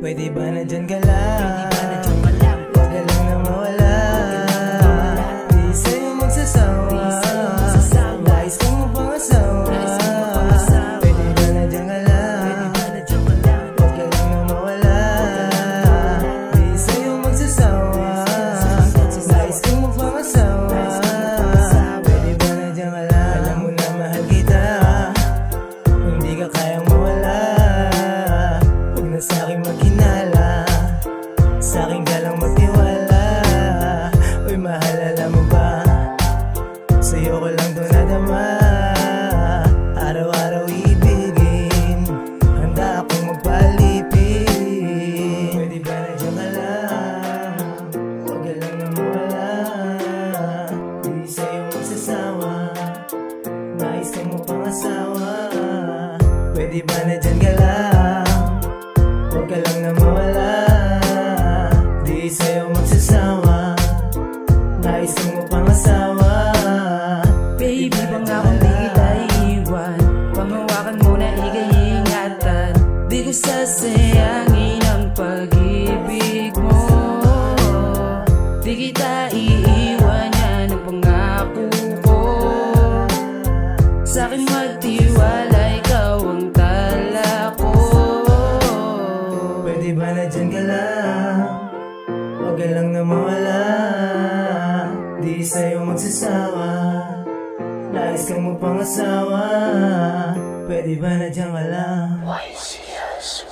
Pwede ba na dyan ka lang? Huwag ka lang na mawala. Di sa'yo magsasawa. Nais kong mapangasawa. Pwede ba na dyan ka lang? Huwag ka lang na mawala. Di sa'yo magsasawa. Nais kong mapangasawa. Pwede ba na dyan ka lang? Alam mo na mahal kita, hindi ka kayang mawala. Huwag na sa'king maghinala, sa'kin ka lang magtiwala. Uy mahal, alam mo ba, sa'yo ko lang to nadama. Araw-araw ibigin, handa akong magpalipin. Pwede ba na dyan ka lang? Huwag ka lang na mawala. Di sa'yo magsasawa, nais kong mapangasawa. Pwede ba na dyan ka lang? Huwag ka lang na mawala. Di sa'yo magsasawa, nais kong mapangasawa. Baby, pangakong di kita iiwan, panghawakan mo na ika'y ingatan. Di ko sasayangin ang pag-ibig mo. Di kita iiwan, yan ang pangako ko. Sa'kin magtiwala, ikaw ang tala ko. Pwede ba na dyan ka lang? Huwag ka lang na mawala. Di sa'yo magsasawa, nais kang mapangasawa. Pwede ba na dyan ka lang? YCS